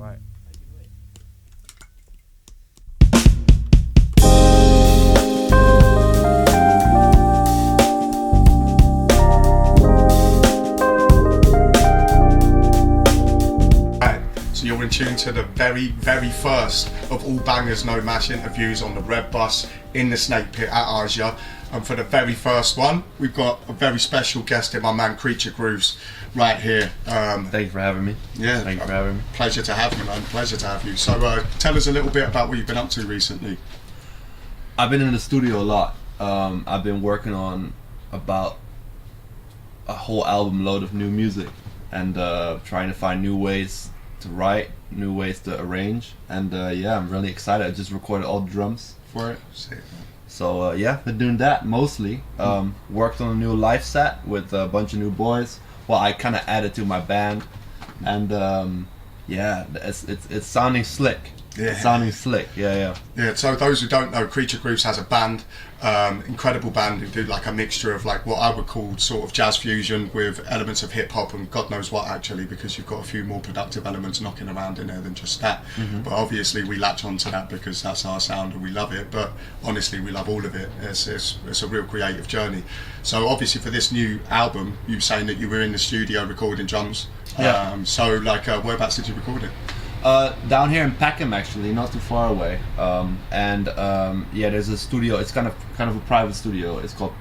right. So you're in tune to the very, very first of all Bangers No Mash interviews on the Red Bus in the Snake Pit at Aaja. And for the very first one, we've got a very special guest here, my man Creature Grooves, right here. Thank you for having me. Yeah, thank you for having me. Pleasure to have you, man. Pleasure to have you. So tell us a little bit about what you've been up to recently. I've been in the studio a lot. I've been working on about a whole album load of new music and trying to find new ways to write, new ways to arrange, and yeah, I'm really excited. I just recorded all the drums for it. Sick, man. So yeah, been doing that mostly. Worked on a new live set with a bunch of new boys. Well, I kind of added to my band, and yeah, it's sounding slick. Yeah. It's sounding slick. Yeah. Yeah, so those who don't know, Creature Grooves has a band, incredible band who do like a mixture of like what I would call sort of jazz fusion with elements of hip hop and God knows what actually, because you've got a few more productive elements knocking around in there than just that. But obviously we latch onto that because that's our sound and we love it, but honestly we love all of it. It's a real creative journey. So obviously for this new album, you were saying that you were in the studio recording drums. Yeah. So like whereabouts did you record it? Down here in Peckham, actually, not too far away. Yeah, there's a studio. It's kind of a private studio. It's called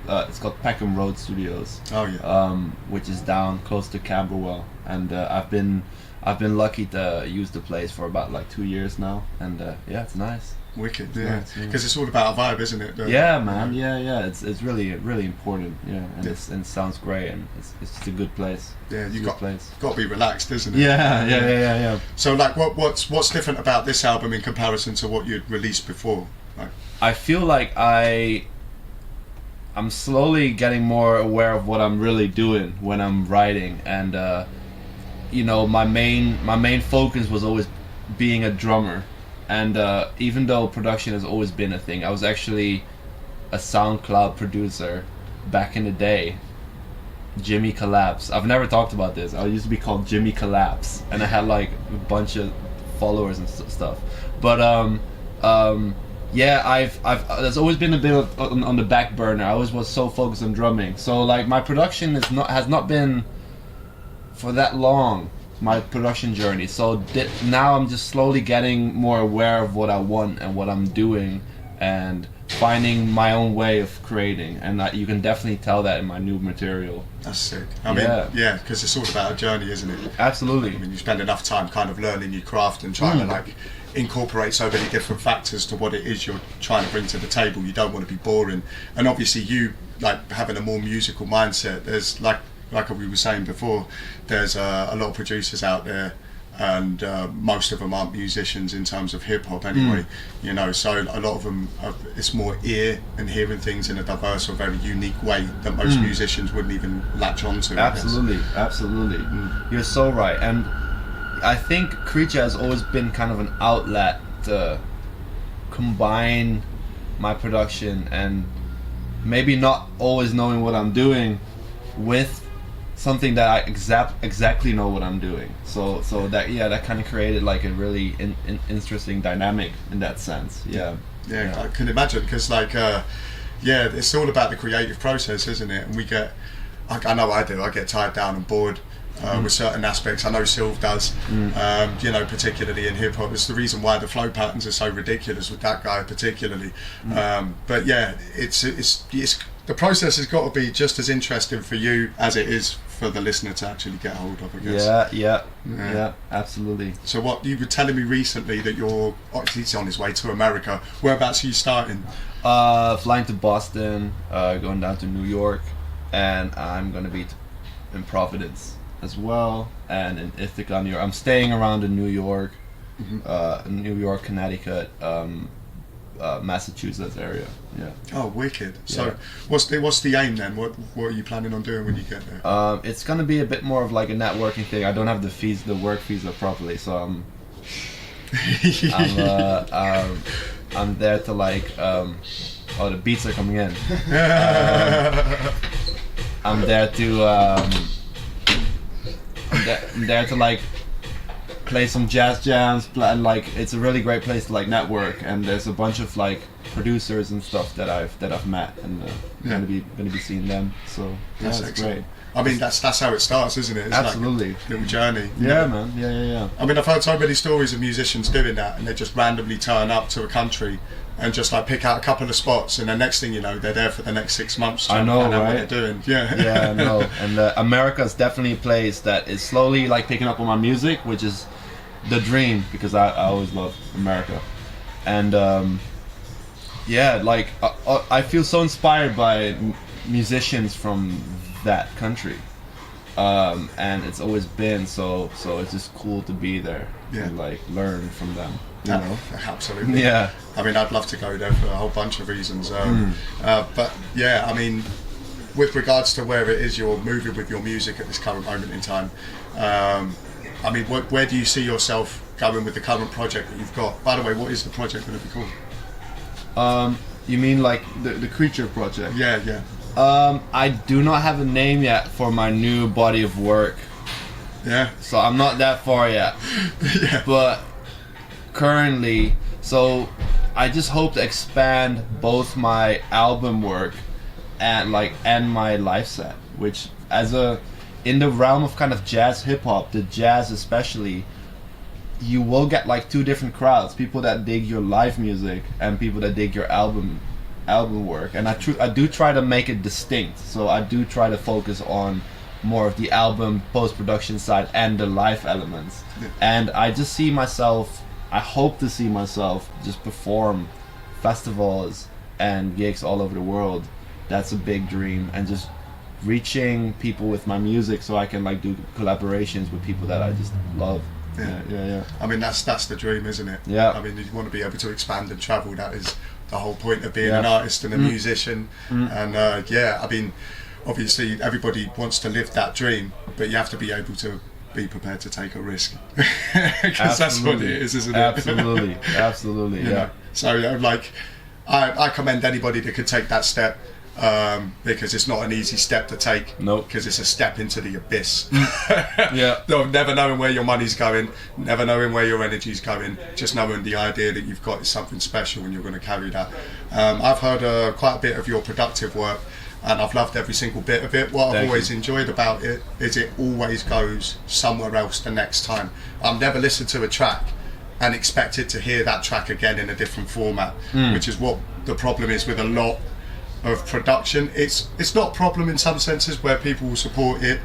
Peckham Road Studios. Oh yeah. Which is down close to Camberwell, and I've been lucky to use the place for about like 2 years now, and yeah, it's nice. Wicked, yeah. Because it's all about a vibe, isn't it? Yeah, man. Yeah. It's really important. Yeah, and it sounds great, and it's just a good place. Yeah, you got to be relaxed, isn't it? Yeah. So like, what's different about this album in comparison to what you'd released before? Like, I feel like I'm slowly getting more aware of what I'm really doing when I'm writing, and you know, my main focus was always being a drummer. And even though production has always been a thing, I was actually a SoundCloud producer back in the day. Jimmy Collapse. I've never talked about this. I used to be called Jimmy Collapse, and I had like a bunch of followers and stuff. But yeah, I've there's always been a bit of on the back burner. I always was so focused on drumming. So like my production has not been for that long. My production journey. So now I'm just slowly getting more aware of what I want and what I'm doing, and finding my own way of creating. And you can definitely tell that in my new material. That's sick. I mean, yeah, because it's all about a journey, isn't it? Absolutely. I mean, you spend enough time kind of learning your craft and trying to like incorporate so many different factors to what it is you're trying to bring to the table. You don't want to be boring. And obviously you like having a more musical mindset. There's like we were saying before, there's a lot of producers out there, and most of them aren't musicians in terms of hip hop anyway. You know, so a lot of them it's more ear and hearing things in a diverse or very unique way that most musicians wouldn't even latch onto. Absolutely. You're so right, and I think Creature has always been kind of an outlet to combine my production and maybe not always knowing what I'm doing with something that I exactly know what I'm doing. So that kind of created like a really interesting dynamic in that sense. Yeah. I can imagine, because like yeah, it's all about the creative process, isn't it? And we get, I know I do, I get tied down and bored with certain aspects. I know Sylv does, you know, particularly in hip hop. It's the reason why the flow patterns are so ridiculous with that guy particularly. But yeah, it's the process has got to be just as interesting for you as it is for the listener to actually get hold of, I guess. Yeah, absolutely. So what you were telling me recently that he's on his way to America. Whereabouts are you starting? Flying to Boston, going down to New York, and I'm gonna be in Providence as well, and in Ithaca, New York. I'm staying around in New York, Connecticut, Massachusetts area. Yeah. Oh, wicked. So what's the aim then? What are you planning on doing when you get there? It's gonna be a bit more of like a networking thing. I don't have the work visa properly, so I'm there to like the beats are coming in. I'm there to like play some jazz jams, and like it's a really great place to like network. And there's a bunch of like producers and stuff that I've met, and gonna be seeing them. So yeah, That's it's excellent. great. I mean, that's how it starts, isn't it? It's Absolutely. like a little journey. Yeah, man. Yeah. I mean, I've heard so many stories of musicians doing that, and they just randomly turn up to a country and just like pick out a couple of spots, and the next thing you know, they're there for the next 6 months. I know, what right? they're doing. Yeah. Yeah, I know. And America is definitely a place that is slowly like picking up on my music, which is the dream, because I always loved America. And yeah, like I feel so inspired by musicians from that country. And it's always been so it's just cool to be there and like learn from them, you know. Absolutely. Yeah, I mean, I'd love to go there for a whole bunch of reasons, but yeah, I mean, with regards to where it is you're moving with your music at this current moment in time, I mean, where do you see yourself going with the current project that you've got? By the way, what is the project going to be called? You mean like the Creature project? Yeah. I do not have a name yet for my new body of work. Yeah. So I'm not that far yet. Yeah. But currently, so I just hope to expand both my album work and my live set, which in the realm of kind of jazz hip hop, the jazz especially, you will get like two different crowds: people that dig your live music and people that dig your album work. And I do try to make it distinct, so I do try to focus on more of the album post-production side and the live elements. And I hope to see myself just perform festivals and gigs all over the world. That's a big dream, and just reaching people with my music so I can like do collaborations with people that I just love. Yeah. I mean, that's the dream, isn't it? Yeah. I mean, you want to be able to expand and travel. That is the whole point of being an artist and a musician. And I mean, obviously everybody wants to live that dream, but you have to be able to be prepared to take a risk, because that's what it is, isn't it? Absolutely. You Yeah. know? So like, I commend anybody that could take that step, because it's not an easy step to take. Nope. Because it's a step into the abyss. Yeah. No, never knowing where your money's going, never knowing where your energy's going, just knowing the idea that you've got is something special and you're going to carry that. I've heard quite a bit of your productive work, and I've loved every single bit of it. What I've always enjoyed about it is it always goes somewhere else the next time. I've never listened to a track and expected to hear that track again in a different format, which is what the problem is with a lot of production. It's not a problem in some senses, where people will support it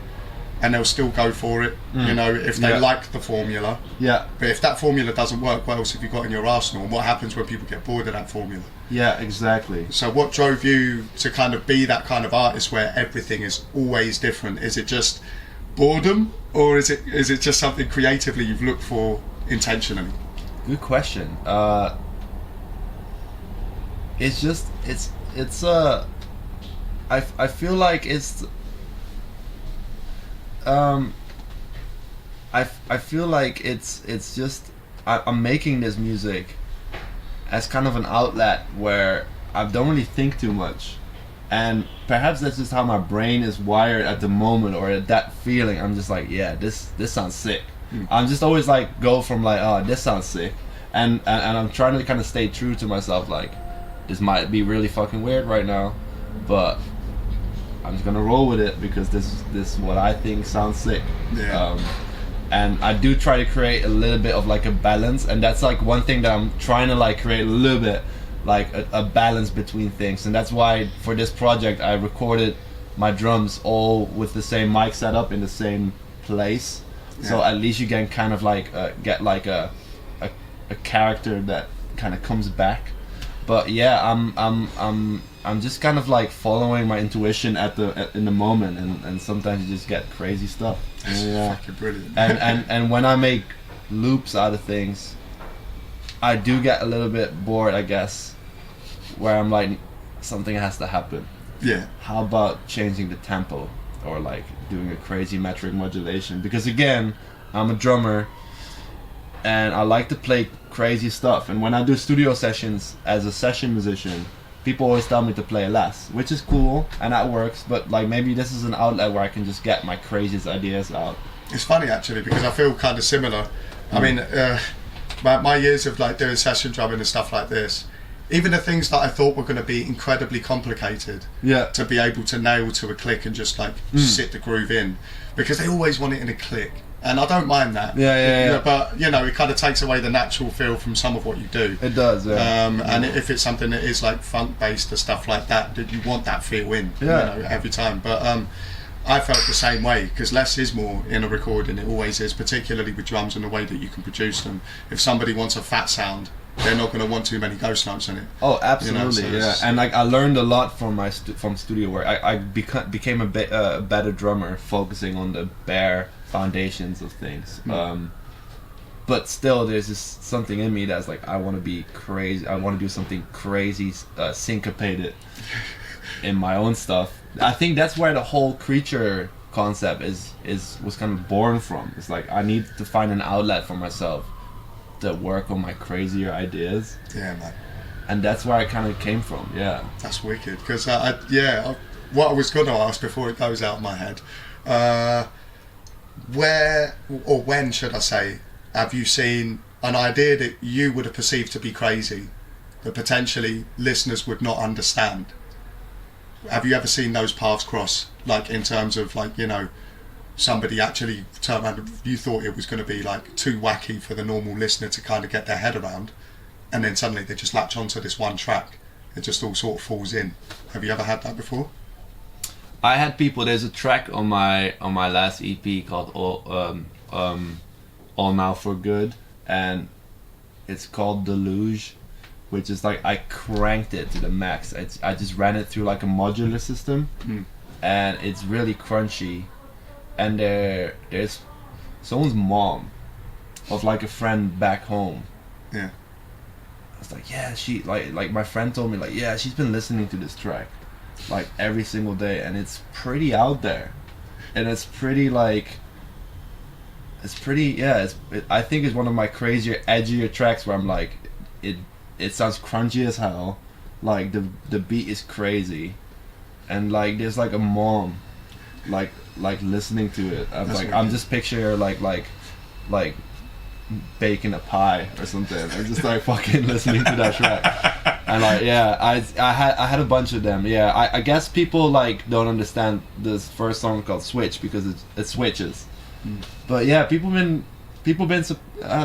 and they'll still go for it, you know, if they like the formula. Yeah. But if that formula doesn't work, what else have you got in your arsenal? And what happens when people get bored of that formula? Yeah, exactly. So what drove you to kind of be that kind of artist where everything is always different? Is it just boredom, or is it just something creatively you've looked for intentionally? Good question. I feel like it's I feel like it's just I'm making this music as kind of an outlet where I don't really think too much, and perhaps that's just how my brain is wired at the moment, or at that feeling. I'm just like, yeah, this sounds sick. I'm just always like go from like, oh, this sounds sick, and I'm trying to kind of stay true to myself, like, this might be really fucking weird right now, but I'm just gonna roll with it because this is what I think sounds sick. Yeah. And I do try to create a little bit of like a balance, and that's like one thing that I'm trying to like create a little bit, like a balance between things. And that's why for this project I recorded my drums all with the same mic setup in the same place, so at least you can kind of like get like a character that kind of comes back. But yeah, I'm just kind of like following my intuition in the moment, and sometimes you just get crazy stuff. Yeah. Fucking brilliant. and when I make loops out of things, I do get a little bit bored, I guess, where I'm like, something has to happen. Yeah. How about changing the tempo, or like doing a crazy metric modulation? Because again, I'm a drummer and I like to play crazy stuff, and when I do studio sessions as a session musician, people always tell me to play less, which is cool and that works, but like maybe this is an outlet where I can just get my craziest ideas out. It's funny actually, because I feel kind of similar. I mean, my years of like doing session drumming and stuff like this, even the things that I thought were going to be incredibly complicated, to be able to nail to a click and just like sit the groove in, because they always want it in a click, and I don't mind that. Yeah. But you know, it kind of takes away the natural feel from some of what you do. It does. Yeah. And if it's something that is like funk based or stuff like that, that you want that feel in, you know, every time. But I felt the same way, because less is more in a recording. It always is, particularly with drums and the way that you can produce them. If somebody wants a fat sound, they're not going to want too many ghost notes in it. Oh, absolutely, you know, so yeah. And like I learned a lot from my from studio work. I became a better drummer, focusing on the bare foundations of things. But still, there's just something in me that's like, I want to be crazy. I want to do something crazy, syncopated in my own stuff. I think that's where the whole creature concept was kind of born from. It's like, I need to find an outlet for myself to work on my crazier ideas. Yeah, man. And that's where I kind of came from. Yeah. That's wicked. Because what I was going to ask before it goes out of my head, where or when should I say, have you seen an idea that you would have perceived to be crazy, that potentially listeners would not understand? Have you ever seen those paths cross, like in terms of like, you know, somebody actually turned around and you thought it was going to be like too wacky for the normal listener to kind of get their head around, and then suddenly they just latch onto this one track, it just all sort of falls in? Have you ever had that before? I had people. There's a track on my last EP called All Now for Good, and it's called Deluge, which is like, I cranked it to the max. I just ran it through like a modular system, and it's really crunchy. And there's someone's mom of like a friend back home. Yeah. I was like, yeah, she like my friend told me, like, yeah, she's been listening to this track like every single day, and it's pretty out there, and it's pretty like, I think it's one of my crazier, edgier tracks where I'm like, it sounds crunchy as hell, like the beat is crazy, and like there's like a mom like listening to it. I'm just picturing her like baking a pie or something, and just like fucking listening to that track. And like, yeah, I had a bunch of them. Yeah, I guess people like don't understand this first song called Switch because it switches. But yeah, people have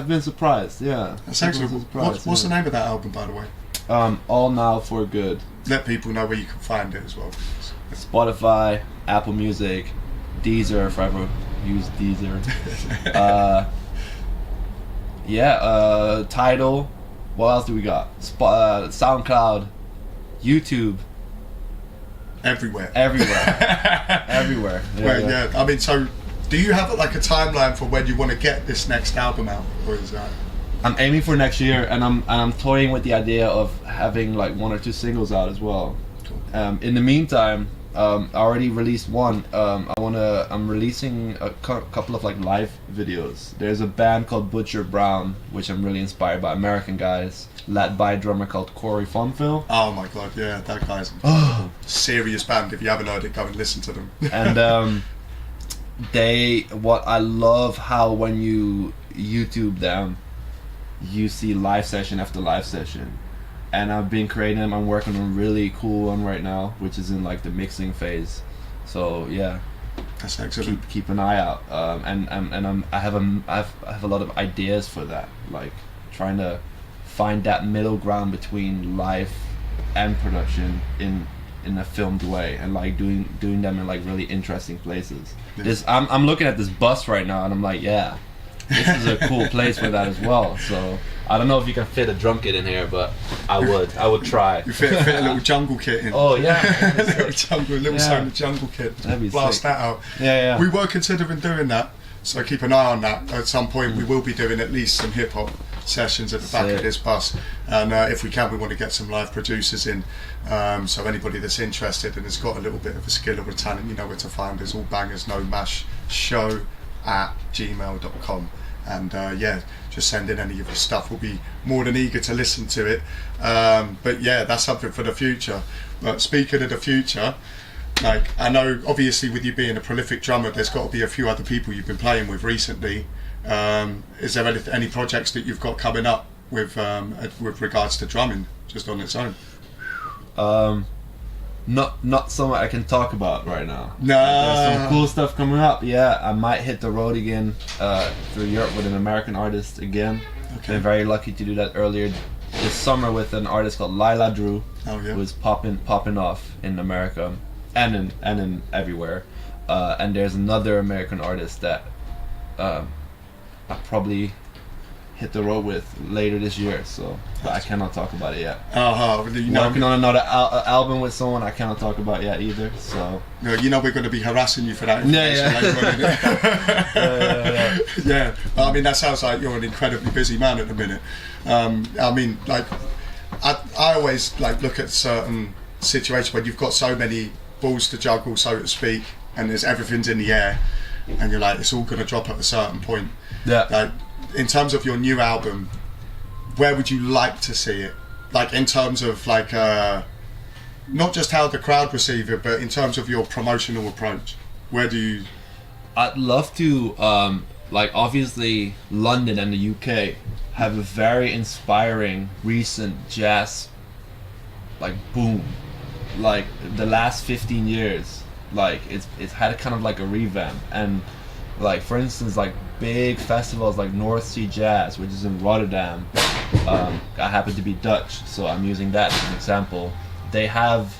been surprised. Yeah, that's excellent. What's the name of that album, by the way? All Now for Good. Let people know where you can find it as well. Spotify, Apple Music, Deezer, if I ever use Deezer. Tidal. What else do we got? SoundCloud, YouTube. Everywhere. Everywhere. Yeah. I mean, so do you have like a timeline for when you want to get this next album out, or is that? I'm aiming for next year, and I'm toying with the idea of having like 1 or 2 singles out as well. Cool. In the meantime, I already released one. I'm releasing a couple of like live videos. There's a band called Butcher Brown, which I'm really inspired by, American guys, led by a drummer called Corey Fonville. Oh my god, yeah, that guy's a serious band. If you haven't heard it, go and listen to them. And I love how when you YouTube them, you see live session after live session. And I've been creating them. I'm working on a really cool one right now, which is in like the mixing phase. So yeah, that's excellent. Keep an eye out. I have a lot of ideas for that. Like trying to find that middle ground between live and production in a filmed way, and like doing them in like really interesting places. Yeah. I'm looking at this bus right now, and I'm like, yeah, this is a cool place for that as well. So I don't know if you can fit a drum kit in here, but I would try. You fit a little jungle kit in. Oh yeah, a little Sony jungle kit. Blast sick. that out. Yeah. We were considering doing that, so keep an eye on that. At some point, we will be doing at least some hip hop sessions at the back of this bus, and if we can, we want to get some live producers in. So anybody that's interested and has got a little bit of a skill or a talent, you know where to find us. All bangers, no mash show at gmail.com. And just send in any of your stuff. We'll be more than eager to listen to it. But yeah, that's something for the future. But speaking of the future, like I know obviously with you being a prolific drummer, there's got to be a few other people you've been playing with recently. Is there any projects that you've got coming up with regards to drumming, just on its own? Not something I can talk about right now. No. There's some cool stuff coming up. Yeah, I might hit the road again through Europe with an American artist again. Okay. Been very lucky to do that earlier this summer with an artist called Lila Drew, Oh, yeah. who was popping off in America and in everywhere. And there's another American artist that I probably hit the road with later this year, so but I cannot talk about it yet. Working on another album with someone I cannot talk about yet either. So no, we're going to be harassing you for that Yeah. Yeah. I mean, that sounds like you're an incredibly busy man at the minute. I mean, like, I always like look at certain situations where you've got so many balls to juggle, so to speak, and there's everything's in the air, and you're like, it's all going to drop at a certain point. Yeah. Like, in terms of your new album, where would you like to see it? Like, in terms of like, not just how the crowd receive it, but in terms of your promotional approach, where do you? I'd love to, like, obviously London and the UK have a very inspiring recent jazz, like, boom. Like, the last 15 years, like, it's had kind of like a revamp. And, like, for instance, like, big festivals like North Sea Jazz, which is in Rotterdam. I happen to be Dutch, so I'm using that as an example. They have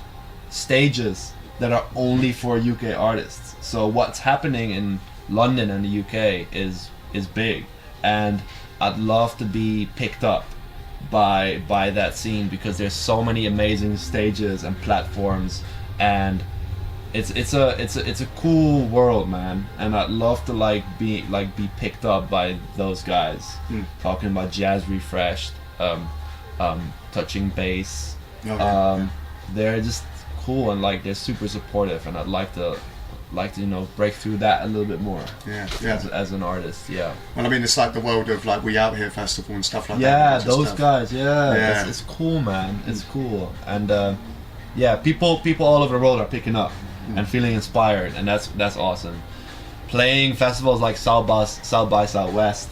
stages that are only for UK artists. So what's happening in London and the UK is big, and I'd love to be picked up by that scene, because there's so many amazing stages and platforms, and it's a cool world, man, and I'd love to be picked up by those guys. Talking about Jazz Refreshed, touching bass. They're just cool, and like they're super supportive, and I'd like to break through that a little bit more. Yeah. As an artist, yeah. Well, I mean, it's like the world of like We Out Here festival and stuff like that. Yeah, those guys. Yeah. Yeah, it's cool, man. It's cool, and yeah, people all over the world are picking up and feeling inspired, and that's awesome. Playing festivals like South by Southwest,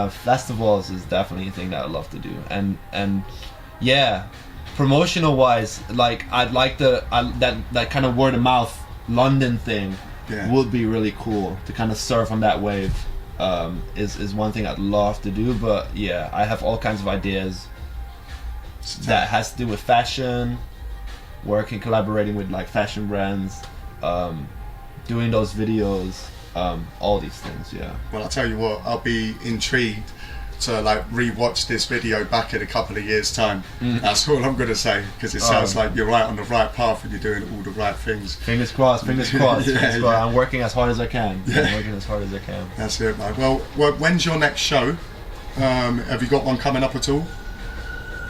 festivals is definitely a thing that I'd love to do, and yeah, promotional wise, like I'd like that kind of word of mouth London thing would be really cool to kind of surf on that wave. Is one thing I'd love to do, but yeah, I have all kinds of ideas that has to do with fashion, collaborating with like fashion brands, doing those videos, all these things. Yeah. Well, I'll tell you what, I'll be intrigued to like re-watch this video back in a couple of years' time. That's all I'm gonna say, because it sounds like you're right on the right path and you're doing all the right things. Fingers crossed. Fingers crossed. I'm working as hard as I can. That's it, man. Well, when's your next show? Have you got one coming up at all?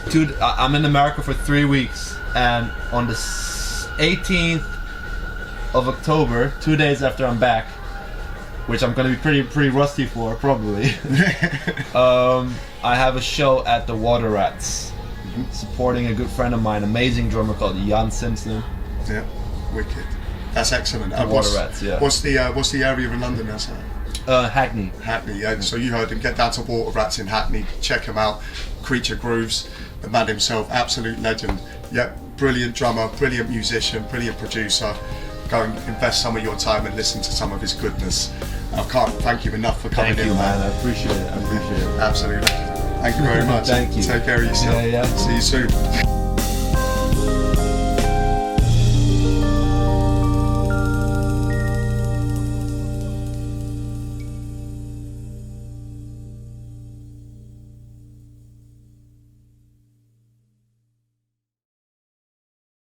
Dude, I'm in America for 3 weeks, and on the 18th of October, 2 days after I'm back, which I'm gonna be pretty rusty for probably. I have a show at the Water Rats, supporting a good friend of mine, amazing drummer called Jan Simpson. Yeah, wicked. That's excellent. Water Rats, yeah. What's the area in London that's at? Hackney. Hackney, yeah. So you heard him. Get down to Water Rats in Hackney. Check him out. Creature Grooves, the man himself, absolute legend. Yep, brilliant drummer, brilliant musician, brilliant producer. Go and invest some of your time and listen to some of his goodness. I can't thank you enough for coming in. Thank you, man. I appreciate it. Absolutely. Thank you very much. Thank you. Take care of yourself. Yeah. See you soon.